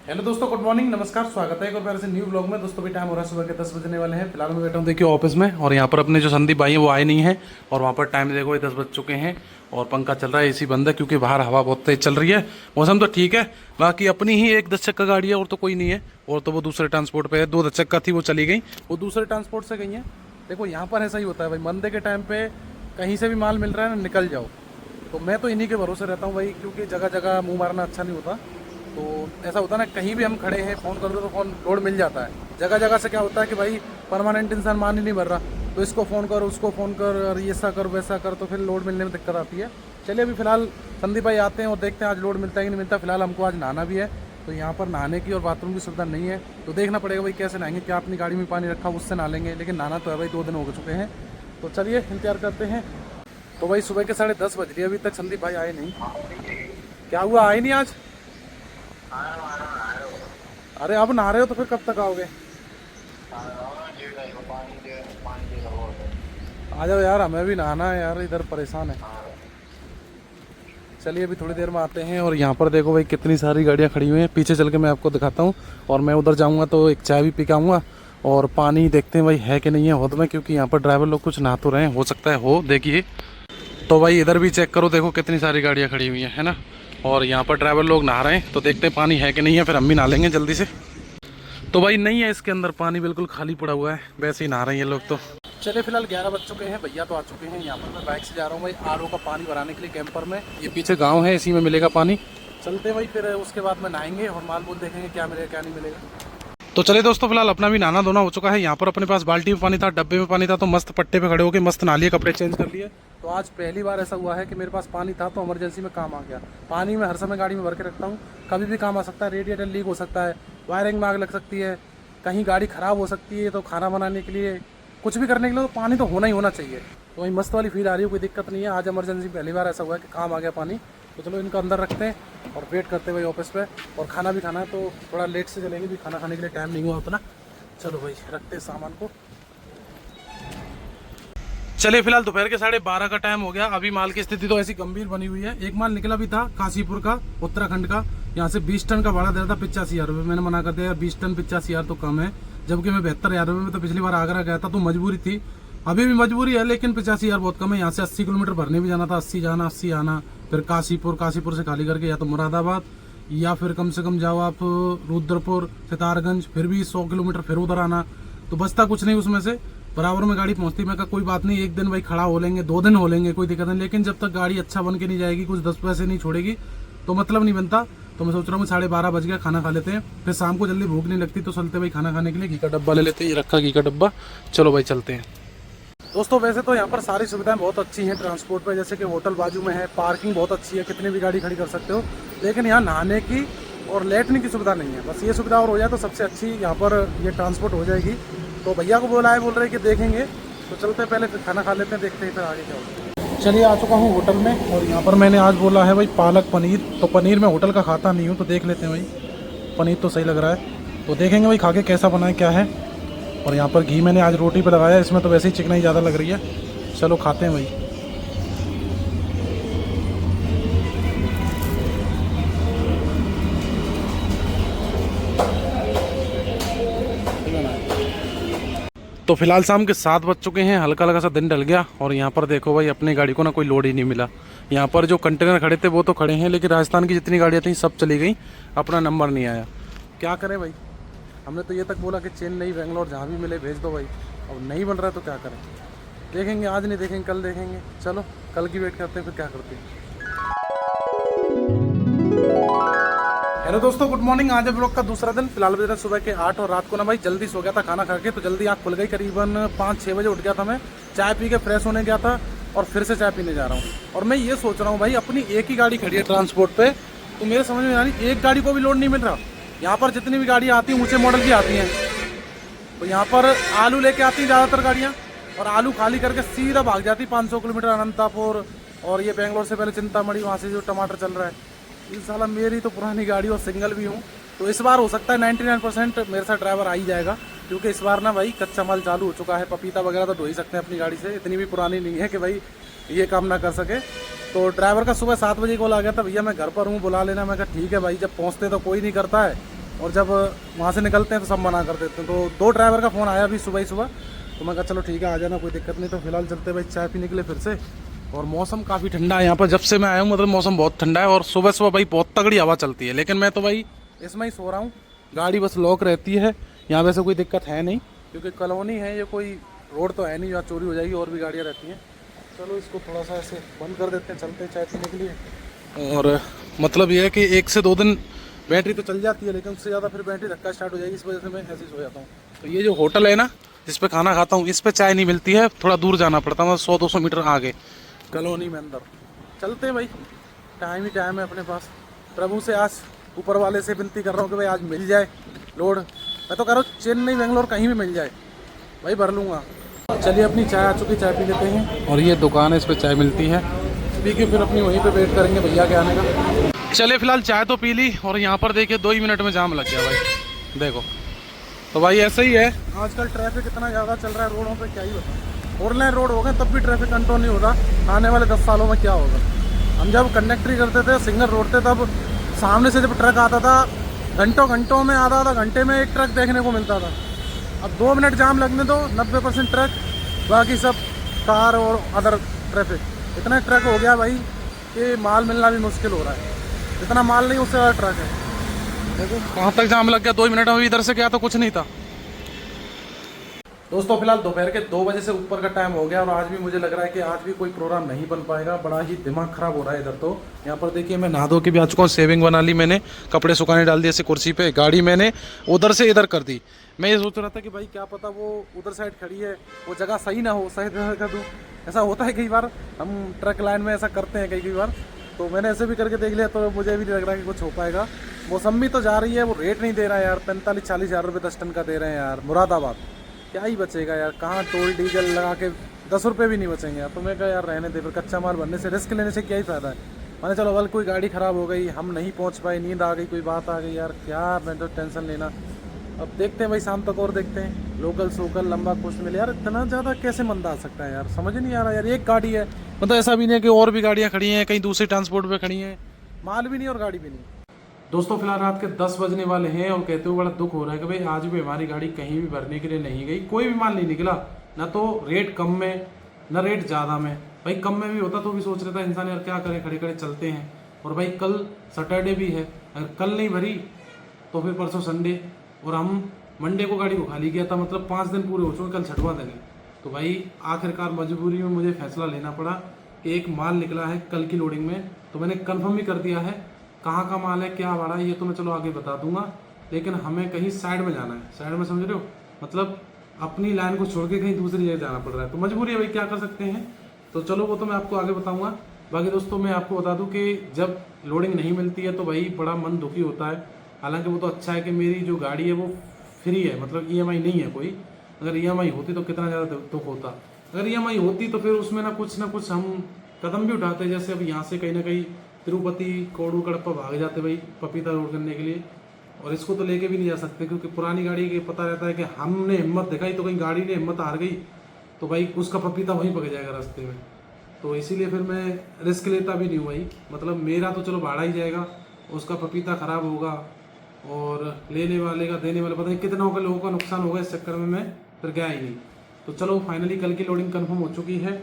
Hello दोस्तों, good morning, नमस्कार, स्वागत है एक और बार से न्यू ब्लॉग में। दोस्तों भी टाइम हो रहा है सुबह के 10 बजने वाले हैं। फिलहाल मैं बैठा हूँ देखिए ऑफिस में, और यहाँ पर अपने जो संदीप भाई हैं वो आए नहीं हैं, और वहाँ पर टाइम देखो 10 बज चुके हैं और पंखा चल रहा है, एसी बंद है क्योंकि बाहर हवा बहुत तेज चल रही है। मौसम तो ठीक है, बाकी अपनी ही एक 10 चक्का गाड़ी है और तो कोई नहीं है, और तो वो दूसरे ट्रांसपोर्ट पर है। 2 10 चक्का थी वो चली गई, वो दूसरे ट्रांसपोर्ट से गई हैं। देखो यहाँ पर ऐसा ही होता है भाई, मंदे के टाइम पे कहीं से भी माल मिल रहा है ना, निकल जाओ। तो मैं तो इन्हीं के भरोसे रहता हूँ भाई, क्योंकि जगह जगह मुंह मारना अच्छा नहीं होता। तो ऐसा होता है ना, कहीं भी हम खड़े हैं फ़ोन कर दो तो फ़ोन लोड मिल जाता है। जगह जगह से क्या होता है कि भाई परमानेंट इंसान मान ही नहीं भर रहा, तो इसको फ़ोन कर, उसको फ़ोन कर, और ये ऐसा कर वैसा कर, तो फिर लोड मिलने में दिक्कत आती है। चलिए अभी फ़िलहाल संदीप भाई आते हैं और देखते हैं आज लोड मिलता है कि नहीं मिलता। फिलहाल हमको आज नहाना भी है, तो यहाँ पर नहाने की और बाथरूम की सुविधा नहीं है, तो देखना पड़ेगा भाई कैसे नहाएंगे। क्या अपनी गाड़ी में पानी रखा उससे नहा लेंगे, लेकिन नहाना तो है भाई, 2 दिन हो चुके हैं। तो चलिए इंतजार करते हैं। तो भाई सुबह के 10:30 बज रही है, अभी तक संदीप भाई आए नहीं। क्या हुआ, आए नहीं आज? अरे अब नहा रहे हो तो फिर कब तक आओगे? आ जाओ यार, हमें भी नहाना है यार, इधर परेशान है। चलिए अभी थोड़ी देर में आते हैं। और यहाँ पर देखो भाई कितनी सारी गाड़ियाँ खड़ी हुई हैं, पीछे चल के मैं आपको दिखाता हूँ। और मैं उधर जाऊँगा तो एक चाय भी पी के आऊँगा, और पानी देखते हैं भाई है कि नहीं है हौद में, क्योंकि यहाँ पर ड्राइवर लोग कुछ नहा तो रहे हैं, हो सकता है हो, देखिए। तो भाई इधर भी चेक करो, देखो कितनी सारी गाड़ियाँ खड़ी हुई हैं, है ना। और यहाँ पर ड्राइवर लोग नहा रहे हैं, तो देखते हैं पानी है कि नहीं है, फिर हम भी नहा लेंगे जल्दी से। तो भाई नहीं है इसके अंदर पानी, बिल्कुल खाली पड़ा हुआ है, वैसे ही नहा रहे हैं ये लोग। तो चलिए फिलहाल 11 बज चुके हैं, भैया तो आ चुके हैं। यहाँ पर मैं बाइक से जा रहा हूँ भाई आरओ का पानी भराने के लिए कैंपर में। ये पीछे गांव है, इसी में मिलेगा पानी। चलते भाई, फिर उसके बाद में नहाएंगे और माल मूल देखेंगे क्या मिलेगा क्या नहीं मिलेगा। तो चलिए दोस्तों, फिलहाल अपना भी नहाना धोना हो चुका है। यहाँ पर अपने पास बाल्टी में पानी था, डब्बे में पानी था, तो मस्त पट्टे पे खड़े होकर मस्त नहा लिए, कपड़े चेंज कर लिए। तो आज पहली बार ऐसा हुआ है कि मेरे पास पानी था तो इमरजेंसी में काम आ गया। पानी मैं हर समय गाड़ी में भर के रखता हूँ, कभी भी काम आ सकता है। रेडिएटर लीक हो सकता है, वायरिंग में आग लग सकती है, कहीं गाड़ी ख़राब हो सकती है, तो खाना बनाने के लिए, कुछ भी करने के लिए तो पानी तो होना ही होना चाहिए। तो वही मस्त वाली फील आ रही है, कोई दिक्कत नहीं है। आज इमरजेंसी पहली बार ऐसा हुआ है कि काम आ गया पानी। तो चलो इनको अंदर रखते हैं और वेट करते हुए ऑफिस पे। और खाना भी खाना है, तो थोड़ा लेट से चलेंगे भी, खाना खाने के लिए टाइम नहीं हुआ उतना। चलो भाई रखते हैं सामान को। चलिए फिलहाल दोपहर के 12:30 का टाइम हो गया। अभी माल की स्थिति तो ऐसी गंभीर बनी हुई है। एक माल निकला भी था काशीपुर का, उत्तराखंड का। यहाँ से 20 टन का भाड़ा दे रहा था 85,000 रुपये। मैंने मना कर दिया, 20 टन 85,000 तो कम है, जबकि मैं 72,000 रुपये में तो पिछली बार आगरा गया था, तो मजबूरी थी। अभी भी मजबूरी है, लेकिन 85,000 बहुत कम है। यहाँ से 80 किलोमीटर भरने भी जाना था, 80 जाना 80 आना, फिर काशीपुर से खाली करके या तो मुरादाबाद, या फिर कम से कम जाओ आप रुद्रपुर, सितारगंज, फिर भी 100 किलोमीटर फिर उधर आना। तो बचता कुछ नहीं उसमें से, बराबर में गाड़ी पहुंचती। मैं कहा कोई बात नहीं, एक दिन भाई खड़ा हो लेंगे, 2 दिन हो लेंगे, कोई दिक्कत नहीं, लेकिन जब तक गाड़ी अच्छा बन के नहीं जाएगी, कुछ 10 पैसे नहीं छोड़ेगी, तो मतलब नहीं बनता। तो मैं सोच रहा हूँ 12:30 बज गया, खाना खा लेते हैं, फिर शाम को जल्दी भूख नहीं लगती, तो चलते भाई खाना खाने के लिए घी का डब्बा ले लेते हैं। ये रखा घी का डब्बा, चलो भाई चलते हैं। दोस्तों वैसे तो यहाँ पर सारी सुविधाएं बहुत अच्छी हैं ट्रांसपोर्ट पे, जैसे कि होटल बाजू में है, पार्किंग बहुत अच्छी है, कितनी भी गाड़ी खड़ी कर सकते हो। लेकिन यहाँ नहाने की और लेटने की सुविधा नहीं है। बस ये सुविधा और हो जाए तो सबसे अच्छी यहाँ पर ये ट्रांसपोर्ट हो जाएगी। तो भैया को बोला है, बोल रहे हैं कि देखेंगे, तो चलते हैं पहले, फिर खाना खा लेते हैं, देखते हैं फिर आगे क्या होता है। चलिए आ चुका हूँ होटल में, और यहाँ पर मैंने आज बोला है भाई पालक पनीर। तो पनीर मैं होटल का खाता नहीं हूँ, तो देख लेते हैं भाई, पनीर तो सही लग रहा है, तो देखेंगे भाई खा के कैसा बना है क्या है। और यहाँ पर घी मैंने आज रोटी पे लगाया, इसमें तो वैसे ही चिकनाई ज़्यादा लग रही है। चलो खाते हैं भाई। तो फिलहाल शाम के 7 बज चुके हैं, हल्का हल्का सा दिन ढल गया। और यहाँ पर देखो भाई अपनी गाड़ी को ना कोई लोड ही नहीं मिला। यहाँ पर जो कंटेनर खड़े थे वो तो खड़े हैं, लेकिन राजस्थान की जितनी गाड़ियाँ थी सब चली गई, अपना नंबर नहीं आया। क्या करें भाई, हमने तो ये तक बोला कि चेन्नई बेंगलोर जहाँ भी मिले भेज दो भाई, अब नहीं बन रहा है तो क्या करें। देखेंगे, आज नहीं देखेंगे कल देखेंगे। चलो कल की वेट करते हैं, फिर क्या करते हैं। हेलो दोस्तों, गुड मॉर्निंग। आज है ब्लॉग का दूसरा दिन। फिलहाल बज रहा है सुबह के 8, और रात को ना भाई जल्दी सो गया था खाना खा के, तो जल्दी आँख खुल गई। करीबन 5-6 बजे उठ गया था मैं, चाय पी के फ्रेश होने गया था, और फिर से चाय पीने जा रहा हूँ। और मैं ये सोच रहा हूँ भाई, अपनी एक ही गाड़ी खड़ी है ट्रांसपोर्ट पे, तो मेरे समझ में आ रही एक गाड़ी को भी लोड नहीं मिल रहा। यहाँ पर जितनी भी गाड़ियाँ आती हैं ऊँचे मॉडल की आती हैं, तो यहाँ पर आलू लेके आती हैं ज़्यादातर गाड़ियाँ, और आलू खाली करके सीधा भाग जाती 500 किलोमीटर अनंतापुर, और ये बेंगलोर से पहले चिंतामढ़ी, वहाँ से जो टमाटर चल रहा है। इस साल मेरी तो पुरानी गाड़ी और सिंगल भी हूँ, तो इस बार हो सकता है 99% मेरे साथ ड्राइवर आ ही जाएगा, क्योंकि इस बार ना भाई कच्चा माल चालू हो चुका है। पपीता वगैरह तो ढो ही सकते हैं अपनी गाड़ी से, इतनी भी पुरानी नहीं है कि भाई ये काम ना कर सके। तो ड्राइवर का सुबह 7 बजे कॉल आ गया था, भैया मैं घर पर हूँ बुला लेना। मैं कहा ठीक है भाई, जब पहुँचते तो कोई नहीं करता है, और जब वहाँ से निकलते हैं तो सब मना कर देते हैं। तो 2 ड्राइवर का फ़ोन आया अभी सुबह ही सुबह, तो मैं कहा चलो ठीक है आ जाना, कोई दिक्कत नहीं। तो फिलहाल चलते भाई चाय पीने के लिए फिर से। और मौसम काफ़ी ठंडा है यहाँ पर, जब से मैं आया हूँ मतलब मौसम बहुत ठंडा है। और सुबह सुबह भाई बहुत तगड़ी हवा चलती है, लेकिन मैं तो भाई इसमें ही सो रहा हूँ। गाड़ी बस लॉक रहती है, यहाँ वैसे कोई दिक्कत है नहीं, क्योंकि कॉलोनी है, ये कोई रोड तो है नहीं जहाँ चोरी हो जाएगी, और भी गाड़ियाँ रहती हैं। चलो इसको थोड़ा सा ऐसे बंद कर देते हैं, चलते हैं चाय पीने के लिए। और मतलब ये है कि 1 से 2 दिन बैटरी तो चल जाती है, लेकिन उससे ज़्यादा फिर बैटरी धक्का स्टार्ट हो जाएगी, इस वजह से मैं ऐसे ही सो जाता हूँ। तो ये जो होटल है ना जिस पे खाना खाता हूँ, इस पे चाय नहीं मिलती है, थोड़ा दूर जाना पड़ता है, 100-200 मीटर आगे कॉलोनी में अंदर। चलते हैं भाई, टाइम ही टाइम है अपने पास। प्रभु से आज ऊपर वाले से विनती कर रहा हूँ कि भाई आज मिल जाए लोड। मैं तो कह रहा हूँ चेन्नई बेंगलोर कहीं भी मिल जाए भाई, भर लूँगा। चलिए अपनी चाय आ चुकी, चाय पी लेते हैं। और ये दुकान है, इस पर चाय मिलती है, पी के फिर अपनी वहीं पे वेट करेंगे भैया के आने का। चलिए फिलहाल चाय तो पी ली, और यहाँ पर देखिए 2 ही मिनट में जाम लग गया भाई, देखो। तो भाई ऐसे ही है आजकल, ट्रैफिक इतना ज़्यादा चल रहा है रोडों पे, क्या ही बताऊँ। 4 लेन रोड हो गए तब भी ट्रैफिक कंट्रोल नहीं होगा, आने वाले 10 सालों में क्या होगा। हम जब कंडक्टरी करते थे, सिंगल रोड थे, तब सामने से जब ट्रक आता था घंटों में, आधा घंटे में एक ट्रक देखने को मिलता था। अब 2 मिनट जाम लगने दो, 90% ट्रक, बाकी सब कार और अदर ट्रैफिक। इतना ट्रक हो गया भाई कि माल मिलना भी मुश्किल हो रहा है, इतना माल नहीं उससे ज़्यादा ट्रक है। देखो कहाँ तक जाम लग गया, 2 मिनट में इधर से गया तो कुछ नहीं था। दोस्तों फिलहाल दोपहर के 2 बजे से ऊपर का टाइम हो गया, और आज भी मुझे लग रहा है कि आज भी कोई प्रोग्राम नहीं बन पाएगा। बड़ा ही दिमाग खराब हो रहा है इधर। तो यहाँ पर देखिए मैं नहा धो के भी आ चुका हूँ, सेविंग बना ली मैंने, कपड़े सुखाने डाल दिए ऐसे कुर्सी पे, गाड़ी मैंने उधर से इधर कर दी। मैं ये सोच रहा था कि भाई क्या पता वो उधर साइड खड़ी है, वो जगह सही ना हो, सही जगह कर दूँ। ऐसा होता है कई बार, हम ट्रक लाइन में ऐसा करते हैं कई बार। तो मैंने ऐसे भी करके देख लिया, तो मुझे भी नहीं लग रहा कि कुछ हो पाएगा। मौसमी तो जा रही है, वो रेट नहीं दे रहा है यार, 45-40 हज़ार रुपये 10 टन का दे रहे हैं यार मुरादाबाद। क्या ही बचेगा यार, कहाँ टोल डीजल लगा के 10 रुपये भी नहीं बचेंगे यार। तो मैं कहा यार रहने दे, फिर कच्चा माल भरने से, रिस्क लेने से क्या ही फ़ायदा है। मैंने चलो अगर कोई गाड़ी ख़राब हो गई, हम नहीं पहुँच पाए, नींद आ गई, कोई बात आ गई यार, क्या मैं तो टेंशन लेना। अब देखते हैं भाई शाम तक, और देखते हैं लोकल सोकल लंबा कुछ मिले यार। इतना ज़्यादा कैसे मंदा आ सकता है यार, समझ नहीं आ रहा यार। एक गाड़ी है, मतलब ऐसा भी नहीं है कि और भी गाड़ियाँ खड़ी हैं, कहीं दूसरे ट्रांसपोर्ट पे खड़ी हैं, माल भी नहीं और गाड़ी भी नहीं। दोस्तों फिलहाल रात के 10 बजने वाले हैं, और कहते हुए बड़ा दुख हो रहा है कि भाई आज भी हमारी गाड़ी कहीं भी भरने के लिए नहीं गई, कोई भी माल नहीं निकला। ना तो रेट कम में, ना रेट ज़्यादा में। भाई कम में भी होता तो भी सोच रहा था इंसान यार क्या करे, खड़े खड़े चलते हैं। और भाई कल सैटरडे भी है, अगर कल नहीं भरी तो फिर परसों संडे, और हम मंडे को गाड़ी को खाली किया था, मतलब 5 दिन पूरे हो चुके, कल 6वां दिन है। तो भाई आखिरकार मजबूरी में मुझे फैसला लेना पड़ा कि एक माल निकला है कल की लोडिंग में। तो मैंने कंफर्म भी कर दिया है कहाँ का माल है, क्या भाड़ा है, ये तो मैं चलो आगे बता दूंगा। लेकिन हमें कहीं साइड में जाना है, साइड में समझ रहे हो, मतलब अपनी लाइन को छोड़ के कहीं दूसरी जगह जाना पड़ रहा है। तो मजबूरी है भाई, क्या कर सकते हैं। तो चलो वो तो मैं आपको आगे बताऊंगा। बाकी दोस्तों मैं आपको बता दूं कि जब लोडिंग नहीं मिलती है तो भाई बड़ा मन दुखी होता है। हालांकि वो तो अच्छा है कि मेरी जो गाड़ी है वो फ्री है, मतलब EMI नहीं है कोई। अगर EMI होती तो कितना ज़्यादा दुख होता। अगर EMI होती तो फिर उसमें ना कुछ हम कदम भी उठाते, जैसे अब यहाँ से कहीं ना कहीं तिरुपति कोडू कड़प्पा भाग जाते भाई पपीता रोड करने के लिए। और इसको तो लेके भी नहीं जा सकते, क्योंकि पुरानी गाड़ी के पता रहता है कि हमने हिम्मत दिखाई तो कहीं गाड़ी ने हिम्मत हार गई तो भाई उसका पपीता वहीं पक जाएगा रास्ते में। तो इसीलिए फिर मैं रिस्क लेता भी नहीं हूँ भाई। मतलब मेरा तो चलो भाड़ा ही जाएगा, उसका पपीता ख़राब होगा, और लेने वाले का देने वाले पता नहीं कितना होगा, लोगों का नुकसान होगा, इस चक्कर में मैं फिर गया ही नहीं। तो चलो फाइनली कल की लोडिंग कंफर्म हो चुकी है।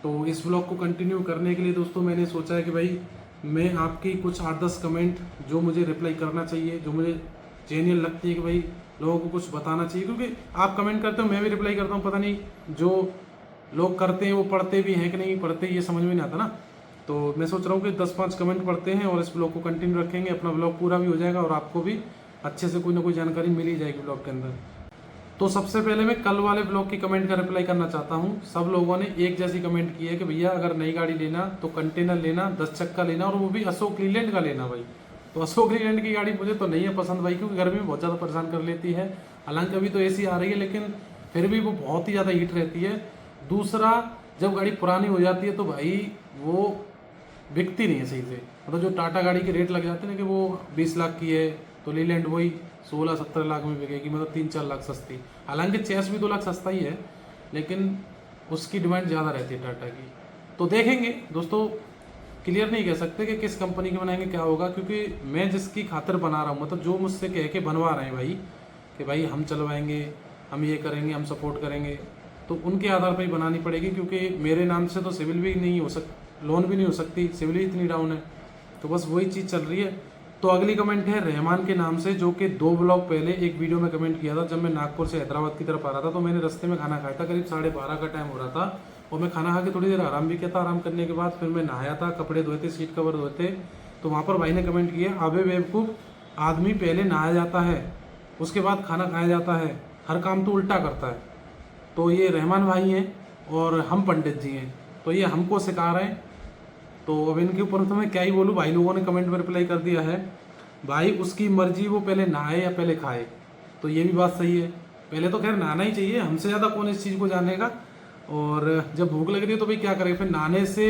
तो इस ब्लॉग को कंटिन्यू करने के लिए दोस्तों मैंने सोचा है कि भाई मैं आपकी कुछ 8-10 कमेंट जो मुझे रिप्लाई करना चाहिए, जो मुझे जेन्युइन लगती है कि भाई लोगों को कुछ बताना चाहिए, क्योंकि आप कमेंट करते हो मैं भी रिप्लाई करता हूँ, पता नहीं जो लोग करते हैं वो पढ़ते भी हैं कि नहीं पढ़ते, ये समझ में नहीं आता ना। तो मैं सोच रहा हूँ कि 10-5 कमेंट पढ़ते हैं और इस ब्लॉग को कंटिन्यू रखेंगे, अपना ब्लॉग पूरा भी हो जाएगा और आपको भी अच्छे से कोई ना कोई जानकारी मिल ही जाएगी ब्लॉग के अंदर। तो सबसे पहले मैं कल वाले ब्लॉग की कमेंट का रिप्लाई करना चाहता हूँ। सब लोगों ने एक जैसी कमेंट की है कि भैया अगर नई गाड़ी लेना तो कंटेनर लेना, 10 चक्का लेना, और वो भी अशोक लीलैंड का लेना भाई। तो अशोक लीलैंड की गाड़ी मुझे तो नहीं है पसंद भाई, क्योंकि गर्मी में बहुत ज़्यादा परेशान कर लेती है। हालांकि अभी तो AC आ रही है, लेकिन फिर भी वो बहुत ही ज़्यादा हीट रहती है। दूसरा, जब गाड़ी पुरानी हो जाती है तो भाई वो बिकती नहीं है सही से। मतलब जो टाटा गाड़ी के रेट लग जाते हैं ना कि वो 20 लाख की है, तो लीलैंड वही 16-17 लाख में बिकेगी, मतलब 3-4 लाख सस्ती। हालांकि चेस भी 2 लाख सस्ता ही है, लेकिन उसकी डिमांड ज़्यादा रहती है टाटा की। तो देखेंगे दोस्तों, क्लियर नहीं कह सकते कि किस कंपनी के बनाएंगे क्या होगा, क्योंकि मैं जिसकी खातिर बना रहा हूँ, मतलब जो मुझसे कह के बनवा रहे हैं भाई कि भाई हम चलवाएंगे, हम ये करेंगे, हम सपोर्ट करेंगे, तो उनके आधार पर ही बनानी पड़ेगी, क्योंकि मेरे नाम से तो सिविल भी नहीं हो लोन भी नहीं हो सकती, सिविल ही इतनी डाउन है। तो बस वही चीज़ चल रही है। तो अगली कमेंट है रहमान के नाम से, जो कि 2 ब्लॉग पहले एक वीडियो में कमेंट किया था। जब मैं नागपुर से हैदराबाद की तरफ आ रहा था तो मैंने रास्ते में खाना खाया था, करीब 12:30 का टाइम हो रहा था, और मैं खाना खा के थोड़ी देर आराम भी किया था। आराम करने के बाद फिर मैं नहाया था, कपड़े धोए थे, सीट कवर धोए थे। तो वहाँ पर भाई ने कमेंट किया, अबे बेवकूफ़, आदमी पहले नहाया जाता है, उसके बाद खाना खाया जाता है, हर काम तो उल्टा करता है। तो ये रहमान भाई हैं और हम पंडित जी हैं, तो ये हमको सिखा रहे हैं। तो अब इनके ऊपर तो मैं क्या ही बोलूँ। भाई लोगों ने कमेंट में रिप्लाई कर दिया है, भाई उसकी मर्जी, वो पहले नहाए या पहले खाए। तो ये भी बात सही है, पहले तो खैर नहाना ही चाहिए, हमसे ज़्यादा कौन इस चीज़ को जानेगा। और जब भूख लग रही है तो भाई क्या करें, फिर नहाने से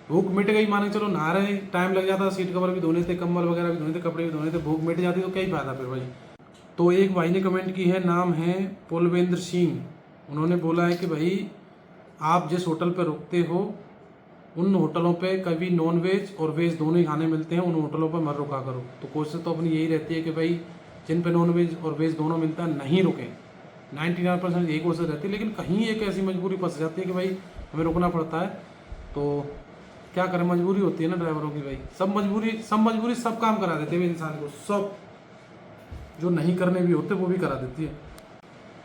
भूख मिट गई, माने चलो नहा रहे, टाइम लग जाता, सीट कवर भी धोने थे, कंबल वगैरह भी धोने थे, कपड़े भी धोने थे, भूख मिट जाती तो क्या ही फायदा फिर भाई। तो एक भाई ने कमेंट की है, नाम है पुलवेंद्र सिंह। उन्होंने बोला है कि भाई आप जिस होटल पर रुकते हो उन होटलों पे कभी नॉन वेज और वेज दोनों ही खाने मिलते हैं, उन होटलों पर मत रुका करो। तो कोशिश तो अपनी यही रहती है कि भाई जिन पे नॉन वेज और वेज दोनों मिलता है नहीं रुकें, 99% यही कोशिश रहती है। लेकिन कहीं एक ऐसी मजबूरी फंस जाती है कि भाई हमें रुकना पड़ता है, तो क्या करें, मजबूरी होती है ना ड्राइवरों की भाई। सब मजबूरी सब काम करा देते हैं इंसान को, सब जो नहीं करने भी होते वो भी करा देती है।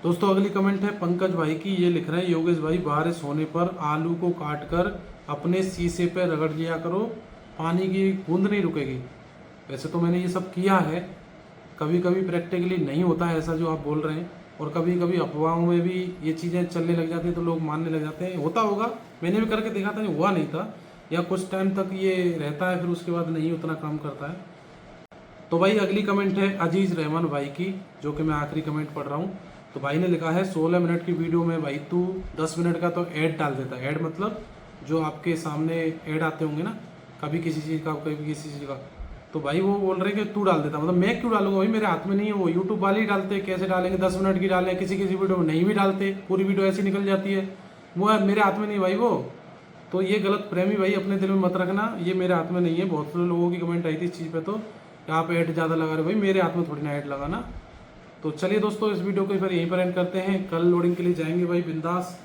दोस्तों अगली कमेंट है पंकज भाई की। ये लिख रहे हैं, योगेश भाई बारिश होने पर आलू को काट कर अपने शीशे पे रगड़ लिया करो, पानी की बूंद नहीं रुकेगी। वैसे तो मैंने ये सब किया है, कभी कभी प्रैक्टिकली नहीं होता है ऐसा जो आप बोल रहे हैं, और कभी कभी अफवाहों में भी ये चीज़ें चलने लग जाती हैं तो लोग मानने लग जाते हैं। होता होगा, मैंने भी करके देखा था, हुआ नहीं था, या कुछ टाइम तक ये रहता है फिर उसके बाद नहीं उतना काम करता है। तो भाई अगली कमेंट है अजीज रहमान भाई की, जो कि मैं आखिरी कमेंट पढ़ रहा हूँ। तो भाई ने लिखा है, 16 मिनट की वीडियो में भाई तू 10 मिनट का तो ऐड डाल देता है। ऐड मतलब जो आपके सामने ऐड आते होंगे ना, कभी किसी चीज़ का कभी किसी चीज़ का, तो भाई वो बोल रहे हैं कि तू डाल देता, मतलब मैं क्यों डालूंगा भाई, मेरे हाथ में नहीं है। वो यूट्यूब वाले ही डालते हैं, कैसे डालेंगे, 10 मिनट की डालें, किसी किसी वीडियो में नहीं भी डालते, पूरी वीडियो ऐसी निकल जाती है। वो मेरे हाथ में नहीं भाई वो। तो ये गलत प्रेमी भाई अपने दिल में मत रखना, ये मेरे हाथ में नहीं है। बहुत सारे लोगों की कमेंट आई थी इस चीज़ पे, तो आप ऐड ज़्यादा लगा रहे हो, भाई मेरे हाथ में थोड़ी ना ऐड लगाना। तो चलिए दोस्तों, इस वीडियो को फिर यहीं पर एंड करते हैं। कल लोडिंग के लिए जाएंगे भाई बिंदास।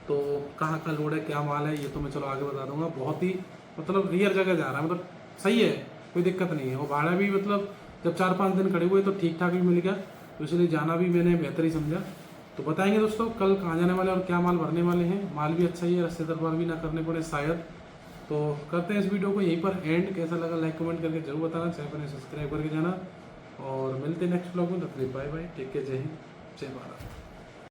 तो कहाँ का लोड है, क्या माल है, ये तो मैं चलो आगे बता दूंगा। बहुत ही मतलब रियर जगह जा रहा है, मतलब सही है, कोई दिक्कत नहीं है। और भाड़ा भी मतलब जब 4-5 दिन खड़े हुए तो ठीक ठाक भी मिल गया, तो इसलिए जाना भी मैंने बेहतर ही समझा। तो बताएंगे दोस्तों कल कहाँ जाने वाले और क्या माल भरने वाले हैं। माल भी अच्छा ही है, रस्ते दरबार भी ना करने पड़े शायद। तो करते हैं इस वीडियो को यहीं पर एंड। कैसा लगा लाइक कमेंट करके जरूर बताना, चैनल पर सब्सक्राइब करके जाना, और मिलते हैं नेक्स्ट ब्लॉग में। तब तक बाय बाय, टेक केयर, जय हिंद, जय भारत।